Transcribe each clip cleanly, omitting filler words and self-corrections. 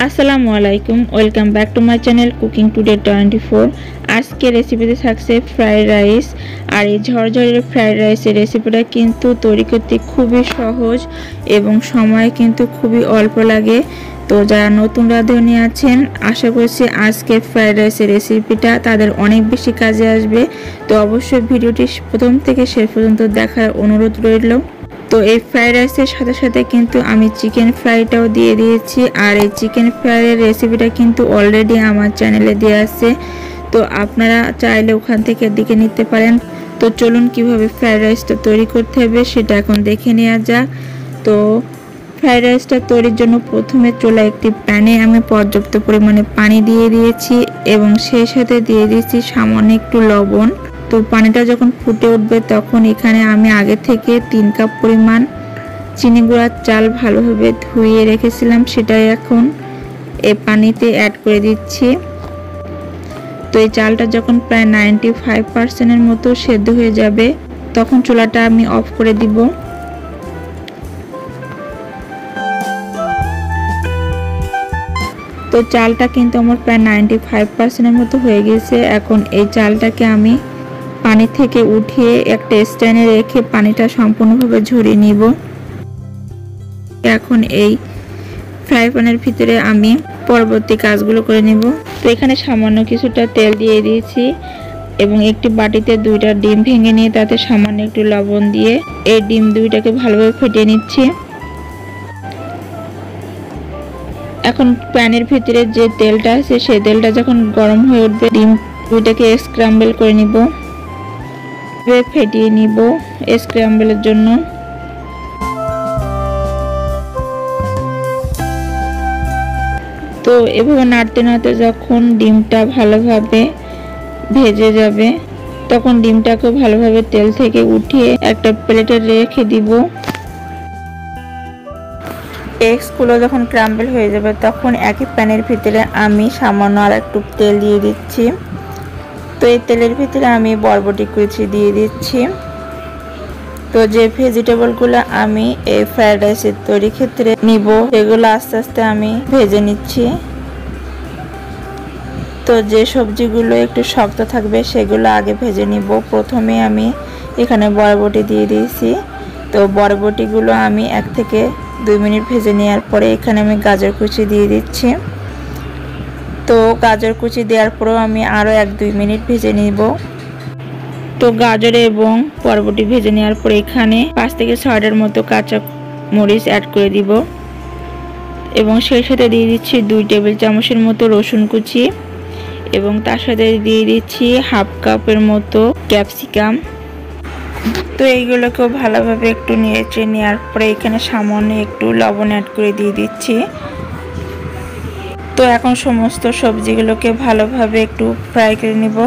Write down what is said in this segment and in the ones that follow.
আসসালামু আলাইকুম, welcome back to my channel cooking today 24। আজকে রেসিপিতে থাকছে ফ্রাইড রাইস। আর এই ঝরঝরে ফ্রাইড রাইসের রেসিপিটা কিন্তু তৈরি করতে খুবই সহজ এবং সময় কিন্তু খুবই অল্প লাগে। তো যারা নতুন রাঁধুনি আছেন, আশা করছি আজকের ফ্রাইড রাইসের রেসিপিটা তাদের অনেক বেশি কাজে আসবে। তো অবশ্যই ভিডিওটি প্রথম থেকে শেষ পর্যন্ত দেখার অনুরোধ রইল। তো এই ফ্রাইড রাইসের সাথে সাথে কিন্তু আমি চিকেন ফ্রাইটাও দিয়ে দিয়েছি। আর এই চিকেন ফ্রাইয়ের রেসিপিটা কিন্তু অলরেডি আমার চ্যানেলে দেওয়া আছে, তো আপনারা চাইলে ওখান থেকে দেখে নিতে পারেন। তো চলুন কিভাবে ফ্রাইড রাইসটা তৈরি করতে হবে সেটা এখন দেখে নেওয়া যাক। তো ফ্রাইড রাইসটা তৈরির জন্য প্রথমে চুলায় একটি প্যানে আমি পর্যাপ্ত পরিমাণে পানি দিয়ে দিয়েছি এবং সেই সাথে দিয়ে দিয়েছি সামান্য একটু লবণ। তো পানিটা যখন ফুটে উঠবে তখন এখানে আমি আগে থেকে 3 কাপ পরিমাণ চিনি গুঁড়ার চাল ভালোভাবে ধুয়ে রেখেছিলাম, সেটাই এখন এই পানিতে অ্যাড করে দিচ্ছি। তো এই চালটা যখন প্রায় 95% মতো সেদ্ধ হয়ে যাবে তখন চুলাটা আমি অফ করে দিব। তো চালটা কিন্তু আমার প্রায় 95% মতো হয়ে গেছে। এখন এই চালটাকে আমি পানি থেকে উঠিয়ে একটা স্ট্যান্ডে রেখে পানিটা সম্পূর্ণভাবে ঝরিয়ে নিব। এখন এই ফ্রাই প্যানের ভিতরে আমি পরবর্তী কাজগুলো করে নিব। তো এখানে সামান্য কিছুটা তেল দিয়ে দিয়েছি এবং একটি বাটিতে 2টা ডিম ভেঙে নিয়ে তাতে সামান্য একটু লবণ দিয়ে এই ডিম 2টাকে ভালোভাবে ফেটিয়ে নিচ্ছি। এখন প্যানের ভিতরে যে তেলটা আছে সেই তেলটা যখন গরম হয়ে উঠবে ডিম 2টাকে স্ক্র্যাম্বল করে নিব, ফেটিয়ে নিব স্ক্র্যাম্বলের জন্য। তো এভাবে নাড়তে নাড়তে যখন ডিমটা ভালোভাবে ভেজে যাবে তখন ডিমটাকে ভালোভাবে তেল থেকে উঠিয়ে একটা প্লেটে রেখে দিব। এগসগুলো যখন ক্রাম্বল হয়ে যাবে তখন একই প্যানের ভিতরে আমি সামান্য আর একটু তেল দিয়ে দিচ্ছি। তো এই তেলের ভিতরে আমি বরবটি কুচি দিয়ে দিচ্ছি। তো যে ভেজিটেবলগুলো আমি এই ফ্রাইড রাইসের তৈরি ক্ষেত্রে নিব সেগুলো আস্তে আস্তে আমি ভেজে নিচ্ছি। তো যে সবজিগুলো একটু শক্ত থাকবে সেগুলো আগে ভেজে নিব। প্রথমে আমি এখানে বরবটি দিয়ে দিয়েছি। তো বরবটিগুলো আমি 1 থেকে 2 মিনিট ভেজে নেওয়ার পরে এখানে আমি গাজর কুচি দিয়ে দিচ্ছি। তো গাজর কুচি দেওয়ার পরেও আমি আরও 1-2 মিনিট ভেজে নিব। তো গাজর এবং বরবটি ভেজে নেওয়ার পরে এখানে 5 থেকে 6টার মতো কাঁচা মরিচ অ্যাড করে দিব এবং সেই সাথে দিয়ে দিচ্ছি 2 টেবিল চামচের মতো রসুন কুচি এবং তার সাথে দিয়ে দিচ্ছি 1/2 কাপের মতো ক্যাপসিকাম। তো এইগুলোকেও ভালোভাবে একটু নেড়ে নেওয়ার পরে এখানে সামান্য একটু লবণ অ্যাড করে দিয়ে দিচ্ছি। তো এখন সমস্ত সবজিগুলোকে ভালোভাবে একটু ফ্রাই করে নিব।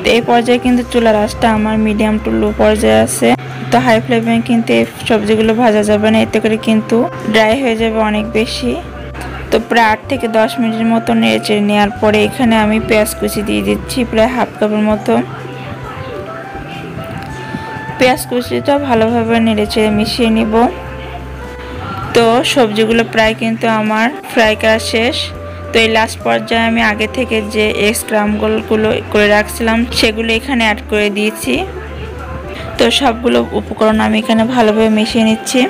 তো এই পর্যায়ে কিন্তু চুলার আঁচটা আমার মিডিয়াম টু লো পর্যায়ে আছে। তো হাই ফ্লেমে কিন্তু এই সবজিগুলো ভাজা যাবে না, এতে করে কিন্তু ড্রাই হয়ে যাবে অনেক বেশি। তো প্রায় 8 থেকে 10 মিনিটের মতো নেড়ে নেওয়ার পরে এখানে আমি পেঁয়াজ কুচি দিয়ে দিচ্ছি প্রায় 1/2 কাপের মতো। পেঁয়াজ কুচিটা ভালোভাবে নেড়ে মিশিয়ে নিব। তো সবজিগুলো প্রায় কিন্তু আমার ফ্রাই করা শেষ। তো এই লাস্ট পর্যায়ে আমি আগে থেকে যে এগ স্ক্রাম্বলগুলো করে রাখছিলাম সেগুলো এখানে অ্যাড করে দিয়েছি। তো সবগুলো উপকরণ আমি এখানে ভালোভাবে মিশিয়ে নিচ্ছি।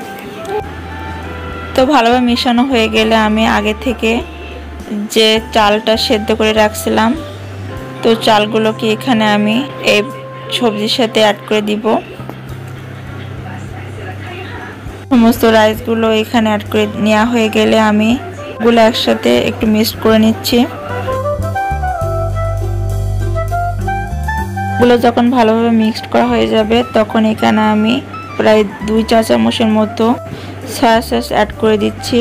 তো ভালোভাবে মিশানো হয়ে গেলে আমি আগে থেকে যে চালটা সেদ্ধ করে রাখছিলাম তো চালগুলোকে এখানে আমি এই সবজির সাথে অ্যাড করে দিব। সমস্ত রাইসগুলো এখানে অ্যাড করে নেওয়া হয়ে গেলে আমি গুলো একসাথে একটু মিক্সড করে নিচ্ছি। গুলো যখন ভালোভাবে মিক্সড করা হয়ে যাবে তখন এখানে আমি প্রায় 2 চা চামচের মতো সয়া সস অ্যাড করে দিচ্ছি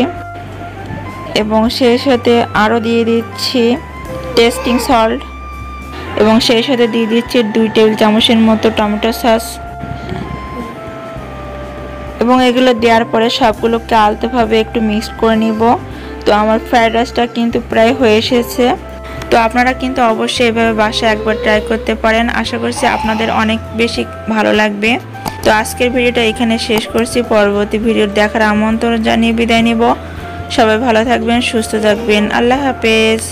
এবং সেই সাথে আরও দিয়ে দিচ্ছি টেস্টিং সল্ট এবং সেই সাথে দিয়ে দিচ্ছি 2 টেবিল চামচের মতো টমেটো সস এবং এগুলো দেওয়ার পরে সবগুলোকে আলতোভাবে একটু মিক্সড করে নিব। তো আমার ফ্রাইড রাইসটা কিন্তু প্রায় হয়ে এসেছে। তো আপনারা কিন্তু অবশ্যই এভাবে বাসায় একবার ট্রাই করতে পারেন, আশা করছি আপনাদের অনেক বেশি ভালো লাগবে। তো আজকের ভিডিওটা এখানে শেষ করছি, পরবর্তী ভিডিও দেখার আমন্ত্রণ জানিয়ে বিদায় নিব। সবাই ভালো থাকবেন, সুস্থ থাকবেন। আল্লাহ হাফেজ।